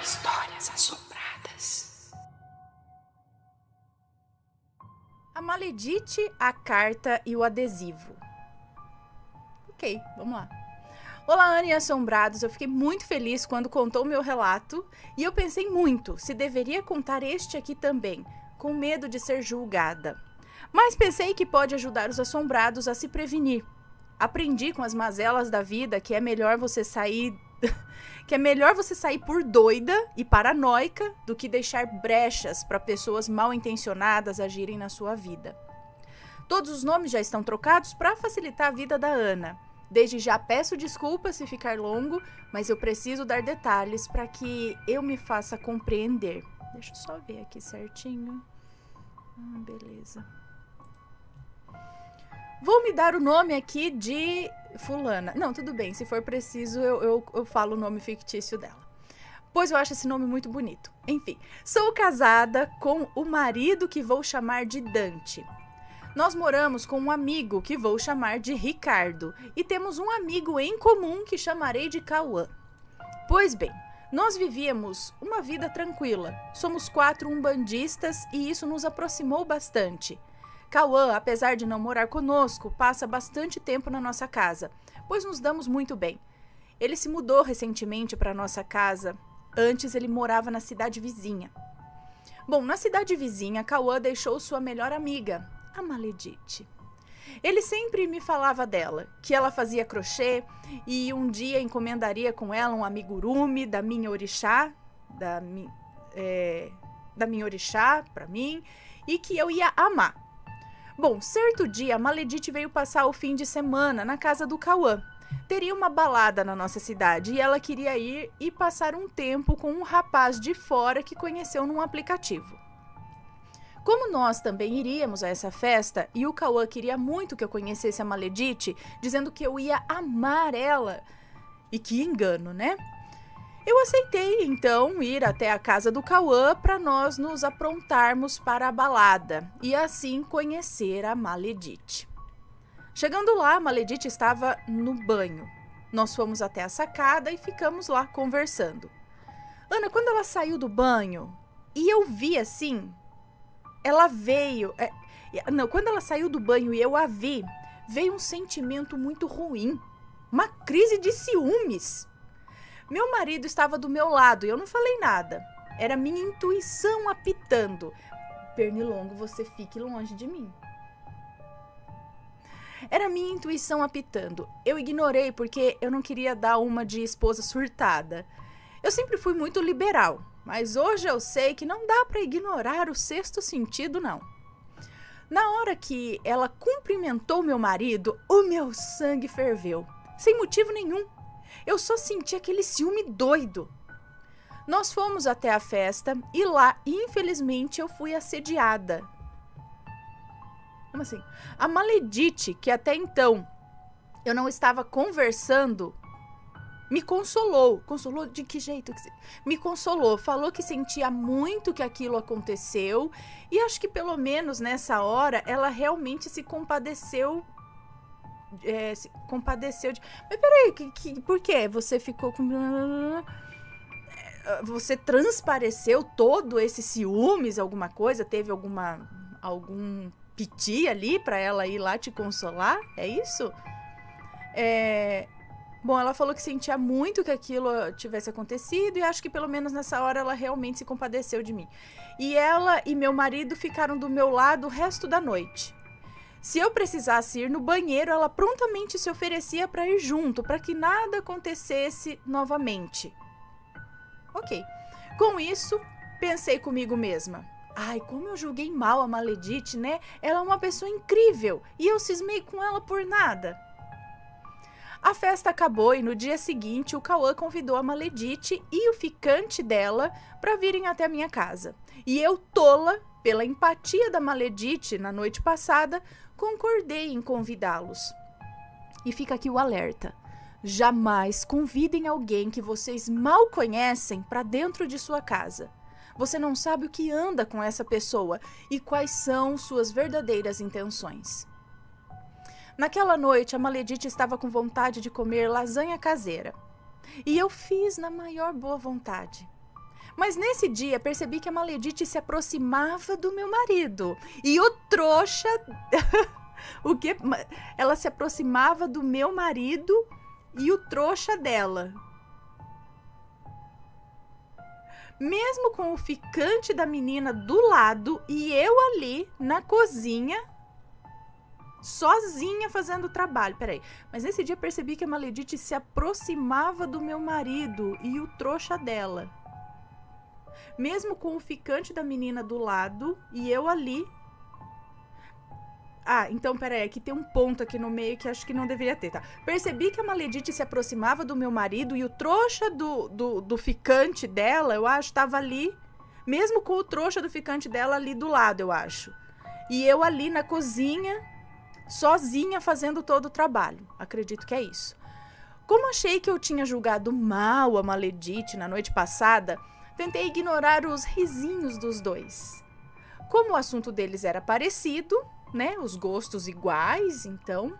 Histórias assombradas. A Maledite, a carta e o adesivo. Ok, vamos lá. Olá, Ana e assombrados. Eu fiquei muito feliz quando contou o meu relato e eu pensei muito se deveria contar este aqui também, com medo de ser julgada. Mas pensei que pode ajudar os assombrados a se prevenir. Aprendi com as mazelas da vida que é melhor você sair por doida e paranoica do que deixar brechas para pessoas mal intencionadas agirem na sua vida. Todos os nomes já estão trocados para facilitar a vida da Ana. Desde já peço desculpas se ficar longo, mas eu preciso dar detalhes para que eu me faça compreender. Deixa eu só ver aqui certinho. Beleza. Vou me dar o nome aqui de fulana. Não, tudo bem, se for preciso eu falo o nome fictício dela. Pois eu acho esse nome muito bonito. Enfim, sou casada com o marido que vou chamar de Dante. Nós moramos com um amigo que vou chamar de Ricardo. E temos um amigo em comum que chamarei de Cauã. Pois bem, nós vivíamos uma vida tranquila. Somos 4 umbandistas e isso nos aproximou bastante. Cauã, apesar de não morar conosco, passa bastante tempo na nossa casa, pois nos damos muito bem. Ele se mudou recentemente para nossa casa. Antes ele morava na cidade vizinha. Bom, na cidade vizinha, Cauã deixou sua melhor amiga, a Maledite. Ele sempre me falava dela, que ela fazia crochê e um dia encomendaria com ela um amigurumi da minha orixá, da minha orixá para mim, e que eu ia amar. Bom, certo dia, a Maledite veio passar o fim de semana na casa do Cauã. Teria uma balada na nossa cidade e ela queria ir e passar um tempo com um rapaz de fora que conheceu num aplicativo. Como nós também iríamos a essa festa e o Cauã queria muito que eu conhecesse a Maledite, dizendo que eu ia amar ela. E que engano, né? Eu aceitei, então, ir até a casa do Cauã para nós nos aprontarmos para a balada e assim conhecer a Maledite. Chegando lá, a Maledite estava no banho. Nós fomos até a sacada e ficamos lá conversando. Ana, quando ela saiu do banho e eu vi assim, ela veio... quando ela saiu do banho e eu a vi, veio um sentimento muito ruim, uma crise de ciúmes. Meu marido estava do meu lado e eu não falei nada. Era minha intuição apitando. Pernilongo, você fique longe de mim. Era minha intuição apitando. Eu ignorei porque eu não queria dar uma de esposa surtada. Eu sempre fui muito liberal, mas hoje eu sei que não dá para ignorar o sexto sentido, não. Na hora que ela cumprimentou meu marido, o meu sangue ferveu, sem motivo nenhum. Eu só senti aquele ciúme doido. Nós fomos até a festa e lá, infelizmente, eu fui assediada. Como assim? A Maledite, que até então eu não estava conversando, me consolou. Consolou de que jeito? Me consolou. Falou que sentia muito que aquilo aconteceu e acho que pelo menos nessa hora ela realmente se compadeceu. Mas peraí, por quê? Você ficou com... Você transpareceu todo esse ciúmes, alguma coisa? Teve algum piti ali pra ela ir lá te consolar? É isso? Bom, ela falou que sentia muito que aquilo tivesse acontecido e acho que pelo menos nessa hora ela realmente se compadeceu de mim. E ela e meu marido ficaram do meu lado o resto da noite. Se eu precisasse ir no banheiro, ela prontamente se oferecia para ir junto, para que nada acontecesse novamente. Ok. Com isso, pensei comigo mesma. Ai, como eu julguei mal a Maledite, né? Ela é uma pessoa incrível e eu cismei com ela por nada. A festa acabou e no dia seguinte o Cauã convidou a Maledite e o ficante dela para virem até a minha casa. E eu, tola, pela empatia da Maledite na noite passada, concordei em convidá-los. E fica aqui o alerta. Jamais convidem alguém que vocês mal conhecem para dentro de sua casa. Você não sabe o que anda com essa pessoa e quais são suas verdadeiras intenções. Naquela noite, a Maledite estava com vontade de comer lasanha caseira. E eu fiz na maior boa vontade. Mas nesse dia percebi que a Maledite se aproximava do meu marido. E o trouxa... o que? Ela se aproximava do meu marido e o trouxa dela. Mesmo com o ficante da menina do lado e eu ali na cozinha, sozinha fazendo o trabalho. Peraí, mas nesse dia percebi que a Maledite se aproximava do meu marido e o trouxa dela. Mesmo com o ficante da menina do lado e eu ali. Ah, então peraí, aqui tem um ponto aqui no meio que acho que não deveria ter, tá? Percebi que a Maledite se aproximava do meu marido e o trouxa do ficante dela, eu acho, tava ali, mesmo com o trouxa do ficante dela ali do lado, eu acho. E eu ali na cozinha, sozinha, fazendo todo o trabalho. Acredito que é isso. Como achei que eu tinha julgado mal a Maledite na noite passada, tentei ignorar os risinhos dos dois. Como o assunto deles era parecido, né? Os gostos iguais, então.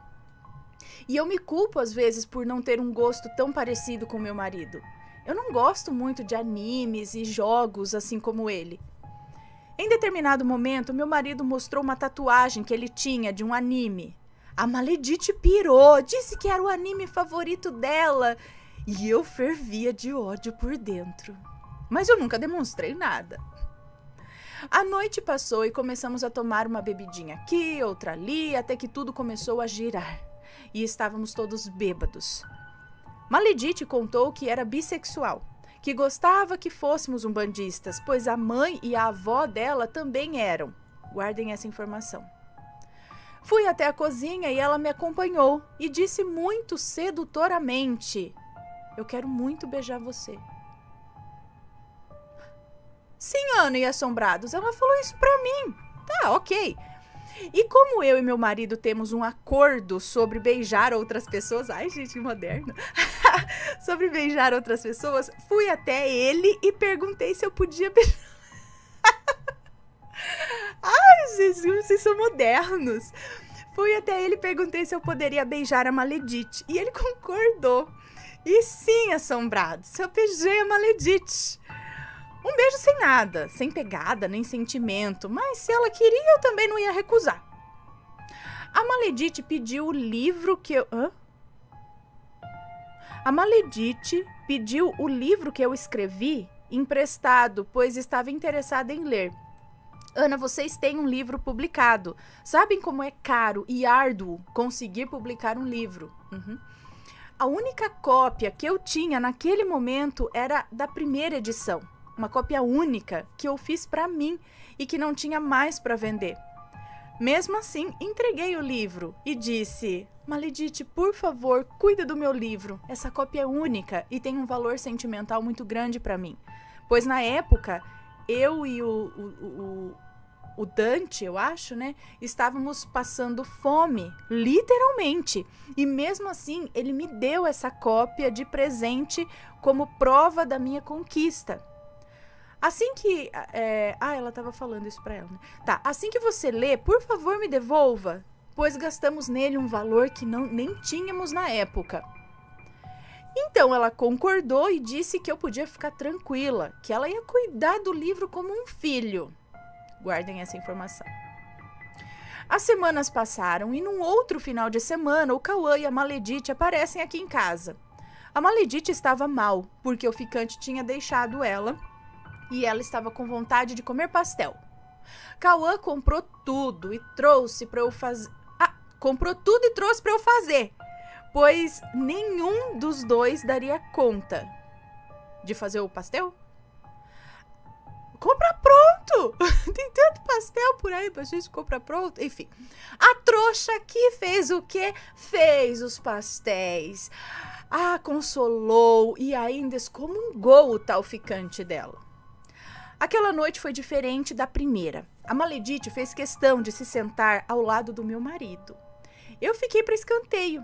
E eu me culpo às vezes por não ter um gosto tão parecido com meu marido. Eu não gosto muito de animes e jogos assim como ele. Em determinado momento, meu marido mostrou uma tatuagem que ele tinha de um anime. A Maledite pirou, disse que era o anime favorito dela. E eu fervia de ódio por dentro. Mas eu nunca demonstrei nada. A noite passou e começamos a tomar uma bebidinha aqui, outra ali, até que tudo começou a girar. E estávamos todos bêbados. Maledite contou que era bissexual, que gostava que fôssemos umbandistas, pois a mãe e a avó dela também eram. Guardem essa informação. Fui até a cozinha e ela me acompanhou e disse muito sedutoramente: "Eu quero muito beijar você." Sim, Ana e Assombrados, ela falou isso pra mim. Tá, ok. E como eu e meu marido temos um acordo sobre beijar outras pessoas... Ai, gente, que moderno. Sobre beijar outras pessoas, fui até ele e perguntei se eu podia beijar... Ai, gente, vocês são modernos. Fui até ele e perguntei se eu poderia beijar a Maledite. E ele concordou. E sim, Assombrados, eu beijei a Maledite. Um beijo sem nada, sem pegada, nem sentimento, mas se ela queria, eu também não ia recusar. A Maledite pediu o livro que eu... Hã? A Maledite pediu o livro que eu escrevi emprestado, pois estava interessada em ler. Ana, vocês têm um livro publicado. Sabem como é caro e árduo conseguir publicar um livro? Uhum. A única cópia que eu tinha naquele momento era da primeira edição. Uma cópia única que eu fiz para mim e que não tinha mais para vender. Mesmo assim, entreguei o livro e disse: Maledite, por favor, cuida do meu livro. Essa cópia é única e tem um valor sentimental muito grande para mim. Pois na época, eu e o Dante, eu acho, né? Estávamos passando fome, literalmente. E mesmo assim, ele me deu essa cópia de presente como prova da minha conquista. Assim que... ela estava falando isso para ela, né? Tá, assim que você lê, por favor me devolva, pois gastamos nele um valor que nem tínhamos na época. Então ela concordou e disse que eu podia ficar tranquila, que ela ia cuidar do livro como um filho. Guardem essa informação. As semanas passaram e num outro final de semana, o Cauã e a Maledite aparecem aqui em casa. A Maledite estava mal, porque o ficante tinha deixado ela... E ela estava com vontade de comer pastel. Cauã comprou tudo e trouxe para eu fazer. Comprou tudo e trouxe para eu fazer. Pois nenhum dos dois daria conta de fazer o pastel. Compra pronto! Tem tanto pastel por aí pra gente comprar pronto. Enfim, a trouxa aqui fez o quê? Fez os pastéis. Consolou e ainda excomungou o tal ficante dela. Aquela noite foi diferente da primeira. A Maledite fez questão de se sentar ao lado do meu marido. Eu fiquei para escanteio.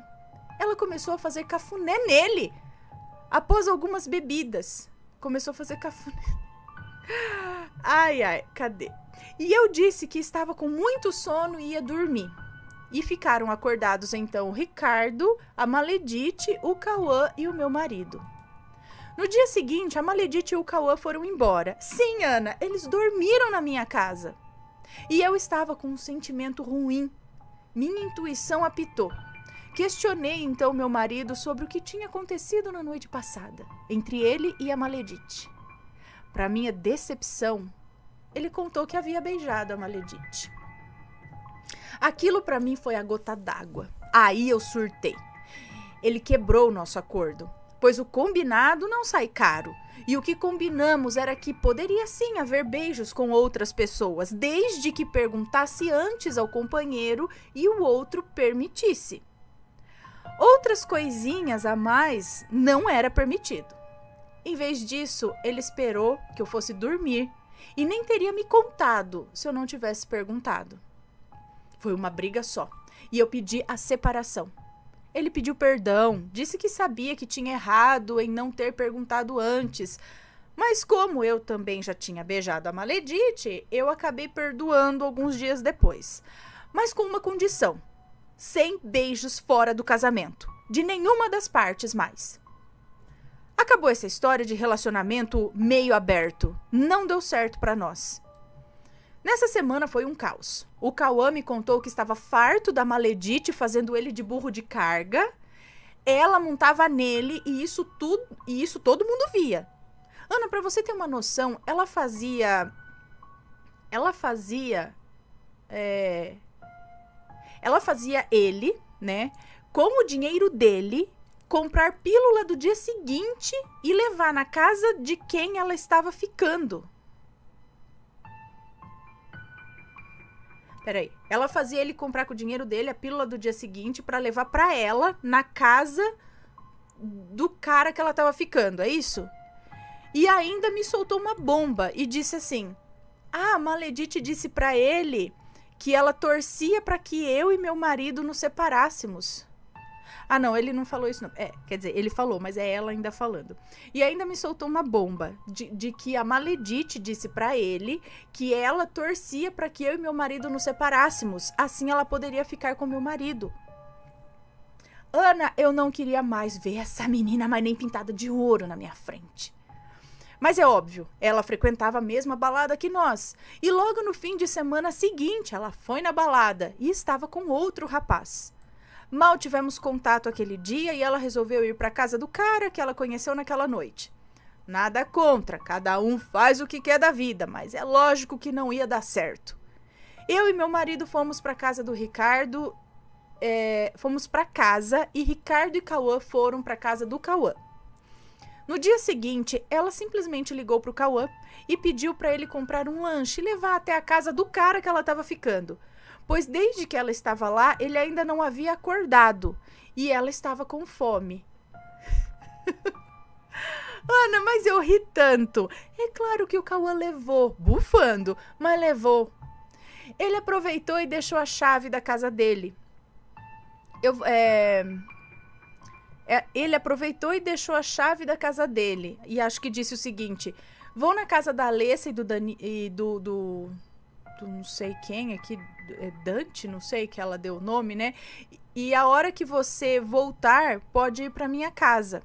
Ela começou a fazer cafuné nele. Após algumas bebidas. Começou a fazer cafuné. Ai, cadê? E eu disse que estava com muito sono e ia dormir. E ficaram acordados então o Ricardo, a Maledite, o Cauã e o meu marido. No dia seguinte, a Maledite e o Cauã foram embora. Sim, Ana, eles dormiram na minha casa. E eu estava com um sentimento ruim. Minha intuição apitou. Questionei então meu marido sobre o que tinha acontecido na noite passada, entre ele e a Maledite. Para minha decepção, ele contou que havia beijado a Maledite. Aquilo para mim foi a gota d'água. Aí eu surtei. Ele quebrou o nosso acordo, pois o combinado não sai caro. E o que combinamos era que poderia sim haver beijos com outras pessoas, desde que perguntasse antes ao companheiro e o outro permitisse. Outras coisinhas a mais não era permitido. Em vez disso, ele esperou que eu fosse dormir e nem teria me contado se eu não tivesse perguntado. Foi uma briga só e eu pedi a separação. Ele pediu perdão, disse que sabia que tinha errado em não ter perguntado antes, mas como eu também já tinha beijado a Maledite, eu acabei perdoando alguns dias depois, mas com uma condição: sem beijos fora do casamento, de nenhuma das partes mais. Acabou essa história de relacionamento meio aberto, não deu certo pra nós. Nessa semana foi um caos. O Cauã me contou que estava farto da Maledite fazendo ele de burro de carga. Ela montava nele e isso todo mundo via. Ana, pra você ter uma noção, ela fazia ele, né, com o dinheiro dele, comprar pílula do dia seguinte e levar na casa de quem ela estava ficando. Peraí, ela fazia ele comprar com o dinheiro dele a pílula do dia seguinte para levar para ela na casa do cara que ela estava ficando, é isso? E ainda me soltou uma bomba e disse assim: a Maledite disse para ele que ela torcia para que eu e meu marido nos separássemos. Ah, não, ele não falou isso, não. Quer dizer, ele falou, mas é ela ainda falando. E ainda me soltou uma bomba de que a Maledite disse pra ele que ela torcia pra que eu e meu marido nos separássemos. Assim ela poderia ficar com meu marido. Ana, eu não queria mais ver essa menina, mas nem pintada de ouro na minha frente. Mas é óbvio, ela frequentava a mesma balada que nós. E logo no fim de semana seguinte, ela foi na balada e estava com outro rapaz. Mal tivemos contato aquele dia e ela resolveu ir para casa do cara que ela conheceu naquela noite. Nada contra, cada um faz o que quer da vida, mas é lógico que não ia dar certo. Eu e meu marido fomos para casa do Ricardo, fomos para casa e Ricardo e Cauã foram para casa do Cauã. No dia seguinte, ela simplesmente ligou pro Cauã e pediu para ele comprar um lanche e levar até a casa do cara que ela estava ficando. Pois desde que ela estava lá, ele ainda não havia acordado e ela estava com fome. Ana, mas eu ri tanto. É claro que o Cauã levou, bufando, mas levou. Ele aproveitou e deixou a chave da casa dele. Ele aproveitou e deixou a chave da casa dele. E acho que disse o seguinte: vou na casa da Alessa e do não sei quem aqui, Dante, não sei que ela deu o nome, né? E a hora que você voltar, pode ir para minha casa.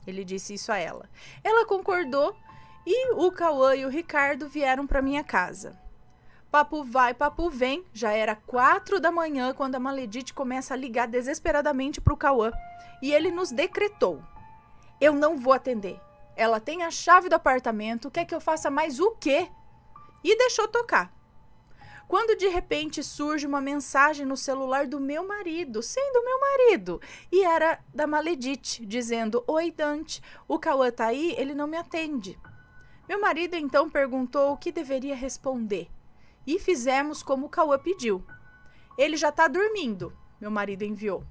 Ele disse isso a ela. Ela concordou e o Cauã e o Ricardo vieram para minha casa. Papo vai, papo vem. Já era 4 da manhã quando a Maledite começa a ligar desesperadamente pro Cauã. E ele nos decretou: eu não vou atender. Ela tem a chave do apartamento, quer que eu faça mais o quê? E deixou tocar. Quando de repente surge uma mensagem no celular do meu marido, sendo meu marido, e era da Maledite, dizendo: oi, Dante, o Cauã tá aí, ele não me atende. Meu marido então perguntou o que deveria responder, e fizemos como o Cauã pediu. Ele já tá dormindo, meu marido enviou.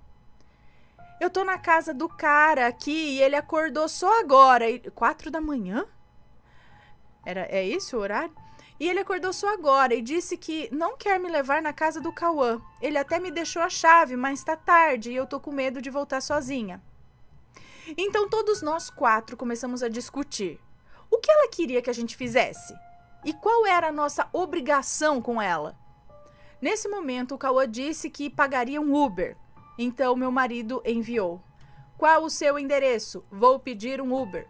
Eu tô na casa do cara aqui e ele acordou só agora. 4 da manhã? É esse o horário? E ele acordou só agora e disse que não quer me levar na casa do Cauã. Ele até me deixou a chave, mas tá tarde e eu tô com medo de voltar sozinha. Então todos nós 4 começamos a discutir. O que ela queria que a gente fizesse? E qual era a nossa obrigação com ela? Nesse momento, o Cauã disse que pagaria um Uber. Então meu marido enviou: qual o seu endereço? Vou pedir um Uber.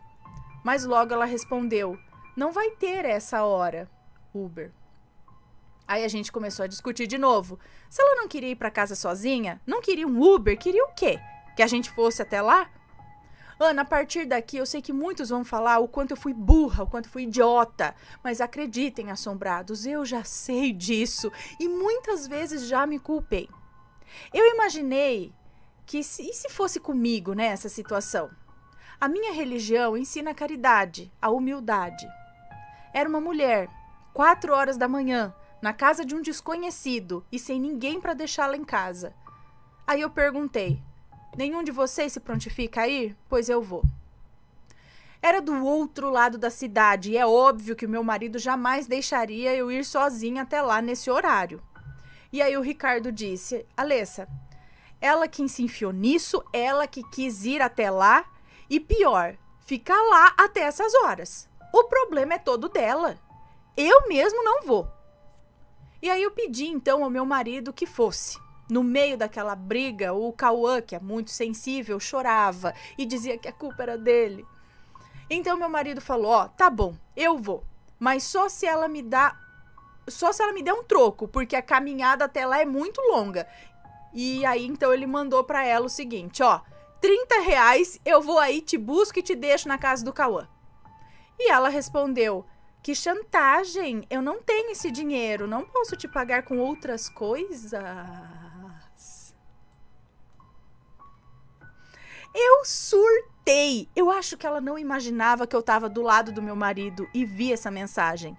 Mas logo ela respondeu: não vai ter essa hora, Uber. Aí a gente começou a discutir de novo. Se ela não queria ir para casa sozinha, não queria um Uber, queria o quê? Que a gente fosse até lá? Ana, a partir daqui eu sei que muitos vão falar o quanto eu fui burra, o quanto eu fui idiota. Mas acreditem, assombrados, eu já sei disso e muitas vezes já me culpei. Eu imaginei que se fosse comigo, né, essa situação? A minha religião ensina a caridade, a humildade. Era uma mulher, 4 horas da manhã, na casa de um desconhecido e sem ninguém para deixá-la em casa. Aí eu perguntei: nenhum de vocês se prontifica a ir? Pois eu vou. Era do outro lado da cidade e é óbvio que o meu marido jamais deixaria eu ir sozinha até lá nesse horário. E aí o Ricardo disse: Alessa, ela quem se enfiou nisso, ela que quis ir até lá e pior, ficar lá até essas horas. O problema é todo dela. Eu mesmo não vou. E aí eu pedi então ao meu marido que fosse. No meio daquela briga, o Cauã, que é muito sensível, chorava e dizia que a culpa era dele. Então meu marido falou: ó, tá bom, eu vou, mas só se ela me der um troco, porque a caminhada até lá é muito longa. E aí então ele mandou pra ela o seguinte: ó, R$30, eu vou aí, te busco e te deixo na casa do Cauã. E ela respondeu: que chantagem, eu não tenho esse dinheiro, não posso te pagar com outras coisas. Eu surtei. Eu acho que ela não imaginava que eu estava do lado do meu marido e vi essa mensagem.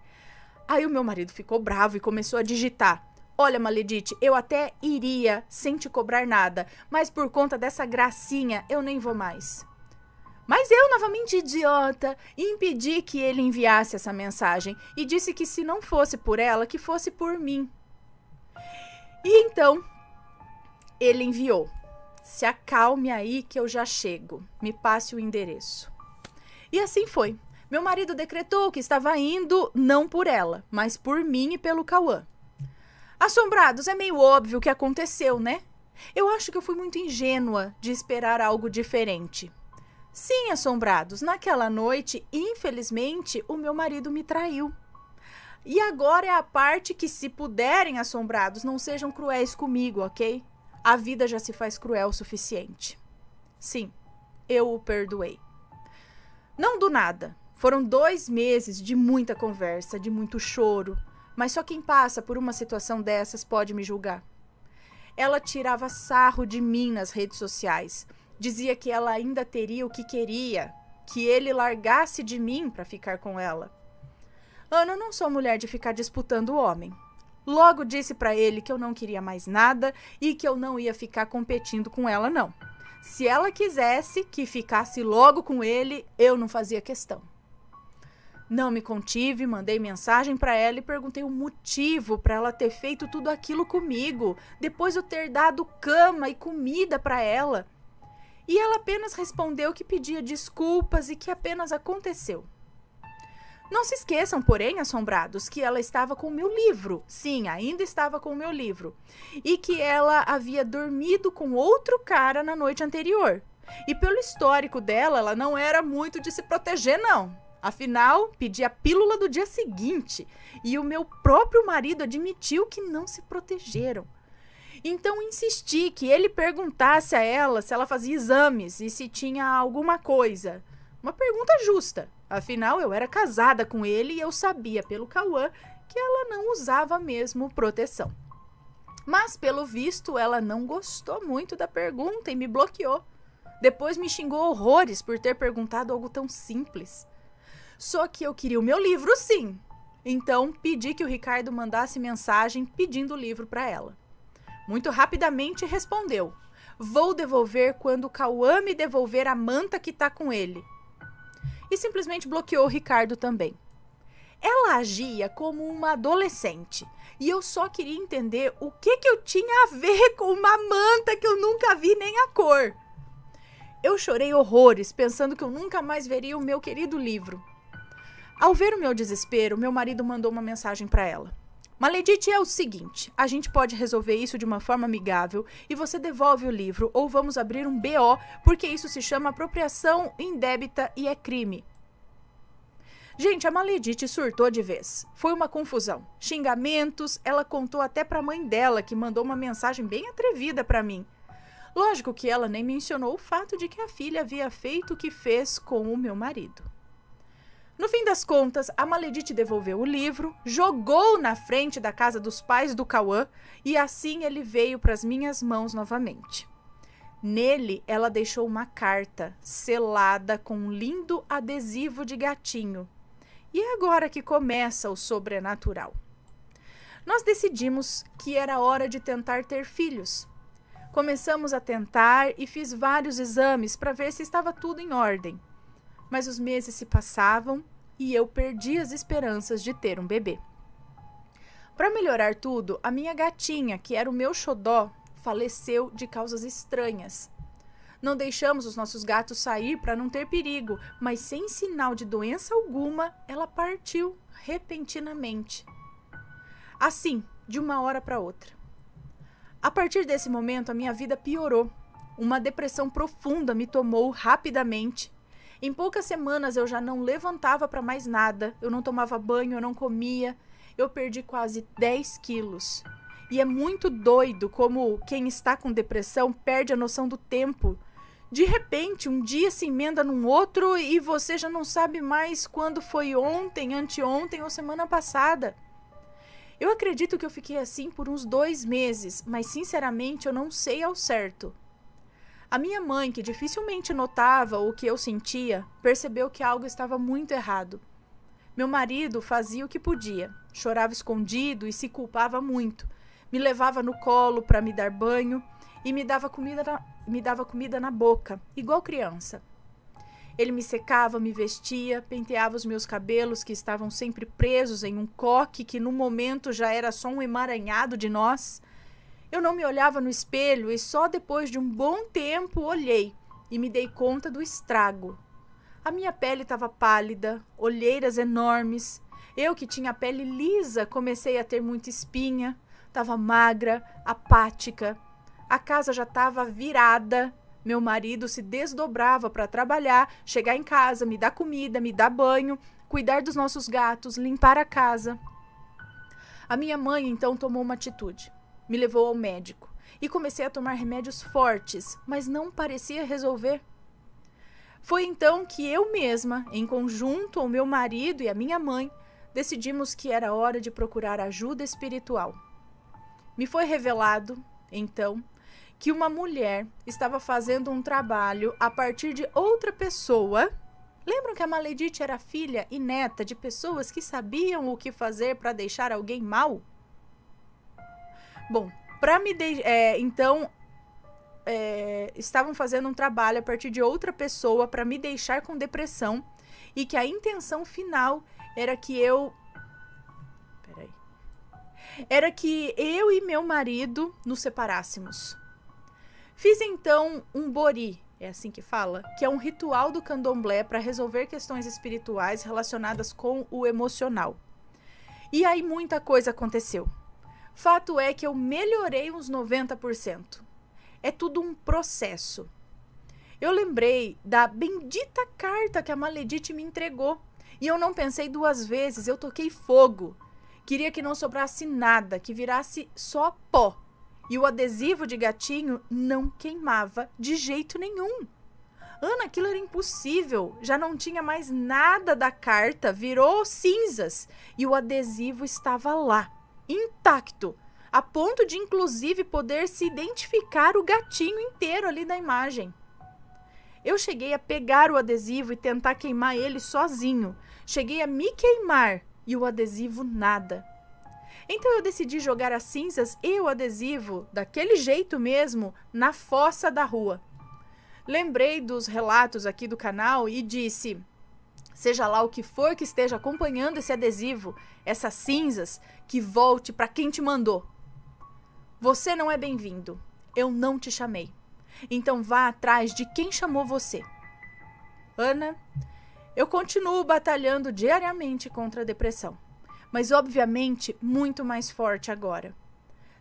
Aí o meu marido ficou bravo e começou a digitar: olha, Maledite, eu até iria sem te cobrar nada, mas por conta dessa gracinha eu nem vou mais. Mas eu, novamente idiota, impedi que ele enviasse essa mensagem e disse que se não fosse por ela, que fosse por mim. E então, ele enviou: se acalme aí que eu já chego, me passe o endereço. E assim foi. Meu marido decretou que estava indo não por ela, mas por mim e pelo Cauã. Assombrados, é meio óbvio o que aconteceu, né? Eu acho que eu fui muito ingênua de esperar algo diferente. Sim, assombrados, naquela noite, infelizmente, o meu marido me traiu. E agora é a parte que, se puderem, assombrados, não sejam cruéis comigo, ok? A vida já se faz cruel o suficiente. Sim, eu o perdoei. Não do nada. Foram 2 meses de muita conversa, de muito choro. Mas só quem passa por uma situação dessas pode me julgar. Ela tirava sarro de mim nas redes sociais. Dizia que ela ainda teria o que queria, que ele largasse de mim para ficar com ela. Ana, eu não sou mulher de ficar disputando o homem. Logo disse para ele que eu não queria mais nada e que eu não ia ficar competindo com ela, não. Se ela quisesse que ficasse logo com ele, eu não fazia questão. Não me contive, mandei mensagem para ela e perguntei o motivo para ela ter feito tudo aquilo comigo, depois de eu ter dado cama e comida para ela. E ela apenas respondeu que pedia desculpas e que apenas aconteceu. Não se esqueçam, porém, assombrados, que ela estava com o meu livro. Sim, ainda estava com o meu livro. E que ela havia dormido com outro cara na noite anterior. E pelo histórico dela, ela não era muito de se proteger, não. Afinal, pedi a pílula do dia seguinte. E o meu próprio marido admitiu que não se protegeram. Então insisti que ele perguntasse a ela se ela fazia exames e se tinha alguma coisa. Uma pergunta justa. Afinal, eu era casada com ele e eu sabia pelo Cauã que ela não usava mesmo proteção. Mas, pelo visto, ela não gostou muito da pergunta e me bloqueou. Depois me xingou horrores por ter perguntado algo tão simples. Só que eu queria o meu livro, sim. Então, pedi que o Ricardo mandasse mensagem pedindo o livro para ela. Muito rapidamente respondeu: vou devolver quando o Cauã me devolver a manta que tá com ele. E simplesmente bloqueou o Ricardo também. Ela agia como uma adolescente. E eu só queria entender o que eu tinha a ver com uma manta que eu nunca vi nem a cor. Eu chorei horrores, pensando que eu nunca mais veria o meu querido livro. Ao ver o meu desespero, meu marido mandou uma mensagem para ela. Maledite, é o seguinte, a gente pode resolver isso de uma forma amigável e você devolve o livro ou vamos abrir um BO, porque isso se chama apropriação indébita e é crime. Gente, a Maledite surtou de vez. Foi uma confusão. Xingamentos, ela contou até pra mãe dela, que mandou uma mensagem bem atrevida pra mim. Lógico que ela nem mencionou o fato de que a filha havia feito o que fez com o meu marido. No fim das contas, a Maledite devolveu o livro, jogou na frente da casa dos pais do Cauã e assim ele veio para as minhas mãos novamente. Nele, ela deixou uma carta selada com um lindo adesivo de gatinho. E é agora que começa o sobrenatural. Nós decidimos que era hora de tentar ter filhos. Começamos a tentar e fiz vários exames para ver se estava tudo em ordem. Mas os meses se passavam e eu perdi as esperanças de ter um bebê. Para melhorar tudo, a minha gatinha, que era o meu xodó, faleceu de causas estranhas. Não deixamos os nossos gatos sair para não ter perigo, mas sem sinal de doença alguma, ela partiu repentinamente. Assim, de uma hora para outra. A partir desse momento, a minha vida piorou. Uma depressão profunda me tomou rapidamente. Em poucas semanas eu já não levantava para mais nada, eu não tomava banho, eu não comia. Eu perdi quase 10 quilos. E é muito doido como quem está com depressão perde a noção do tempo. De repente, um dia se emenda num outro e você já não sabe mais quando foi ontem, anteontem ou semana passada. Eu acredito que eu fiquei assim por uns 2 meses, mas sinceramente eu não sei ao certo. A minha mãe, que dificilmente notava o que eu sentia, percebeu que algo estava muito errado. Meu marido fazia o que podia, chorava escondido e se culpava muito. Me levava no colo para me dar banho e me dava comida na boca, igual criança. Ele me secava, me vestia, penteava os meus cabelos que estavam sempre presos em um coque que no momento já era só um emaranhado de nós. Eu não me olhava no espelho e só depois de um bom tempo olhei e me dei conta do estrago. A minha pele estava pálida, olheiras enormes. Eu que tinha a pele lisa comecei a ter muita espinha, estava magra, apática. A casa já estava virada. Meu marido se desdobrava para trabalhar, chegar em casa, me dar comida, me dar banho, cuidar dos nossos gatos, limpar a casa. A minha mãe então tomou uma atitude. Me levou ao médico e comecei a tomar remédios fortes, mas não parecia resolver. Foi então que eu mesma, em conjunto ao meu marido e a minha mãe, decidimos que era hora de procurar ajuda espiritual. Me foi revelado, então, que uma mulher estava fazendo um trabalho a partir de outra pessoa. Lembram que a Maledite era filha e neta de pessoas que sabiam o que fazer para deixar alguém mal? Bom, estavam fazendo um trabalho a partir de outra pessoa para me deixar com depressão e que a intenção final era que eu e meu marido nos separássemos. Fiz então um bori, é assim que fala, que é um ritual do candomblé para resolver questões espirituais relacionadas com o emocional. E aí muita coisa aconteceu. Fato é que eu melhorei uns 90%. É tudo um processo. Eu lembrei da bendita carta que a Maledite me entregou. E eu não pensei 2 vezes, eu toquei fogo. Queria que não sobrasse nada, que virasse só pó. E o adesivo de gatinho não queimava de jeito nenhum. Ana, aquilo era impossível. Já não tinha mais nada da carta, virou cinzas. E o adesivo estava lá, intacto, a ponto de inclusive poder se identificar o gatinho inteiro ali da imagem. Eu cheguei a pegar o adesivo e tentar queimar ele sozinho. Cheguei a me queimar e o adesivo nada. Então eu decidi jogar as cinzas e o adesivo, daquele jeito mesmo, na fossa da rua. Lembrei dos relatos aqui do canal e disse: seja lá o que for que esteja acompanhando esse adesivo, essas cinzas, que volte para quem te mandou. Você não é bem-vindo. Eu não te chamei. Então vá atrás de quem chamou você. Ana, eu continuo batalhando diariamente contra a depressão, mas obviamente muito mais forte agora.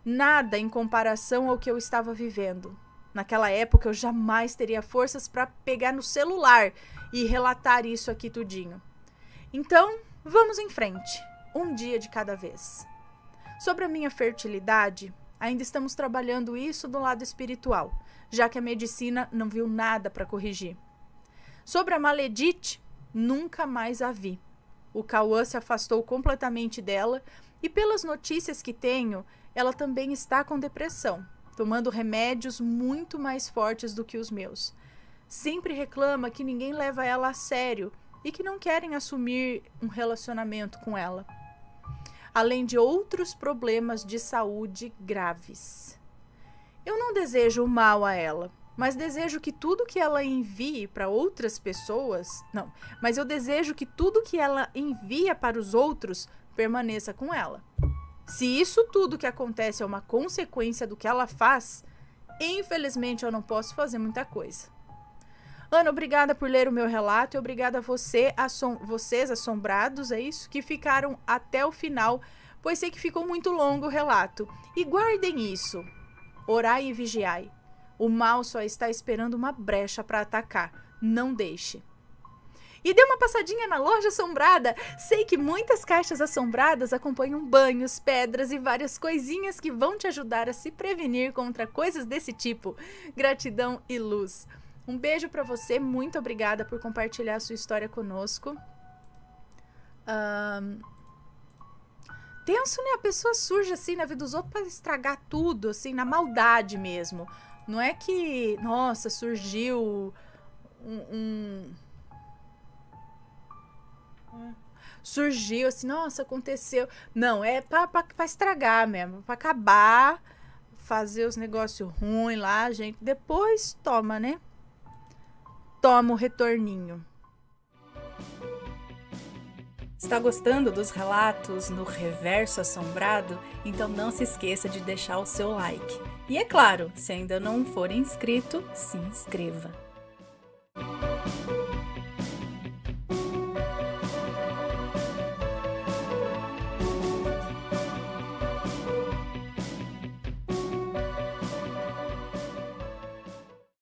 Nada em comparação ao que eu estava vivendo. Naquela época eu jamais teria forças para pegar no celular e relatar isso aqui tudinho. Então, vamos em frente, um dia de cada vez. Sobre a minha fertilidade, ainda estamos trabalhando isso do lado espiritual, já que a medicina não viu nada para corrigir. Sobre a maledite, nunca mais a vi. O Cauã se afastou completamente dela e, pelas notícias que tenho, ela também está com depressão, tomando remédios muito mais fortes do que os meus. Sempre reclama que ninguém leva ela a sério e que não querem assumir um relacionamento com ela, além de outros problemas de saúde graves. Eu não desejo o mal a ela, mas desejo que tudo que ela envie para outras pessoas, mas eu desejo que tudo que ela envia para os outros permaneça com ela. Se isso tudo que acontece é uma consequência do que ela faz, infelizmente eu não posso fazer muita coisa. Ana, obrigada por ler o meu relato e obrigada a vocês assombrados, é isso? Que ficaram até o final, pois sei que ficou muito longo o relato. E guardem isso. Orai e vigiai. O mal só está esperando uma brecha para atacar. Não deixe. E dê uma passadinha na loja assombrada. Sei que muitas caixas assombradas acompanham banhos, pedras e várias coisinhas que vão te ajudar a se prevenir contra coisas desse tipo. Gratidão e luz. Um beijo para você. Muito obrigada por compartilhar a sua história conosco. Tenso, né? A pessoa surge assim na vida dos outros para estragar tudo, assim, na maldade mesmo. Não é que, nossa, surgiu surgiu assim, nossa, aconteceu. Não, é pra estragar mesmo, pra acabar, fazer os negócios ruins lá, gente. Depois toma, né? Toma o retorninho. Está gostando dos relatos no Reverso Assombrado? Então não se esqueça de deixar o seu like. E é claro, se ainda não for inscrito, se inscreva.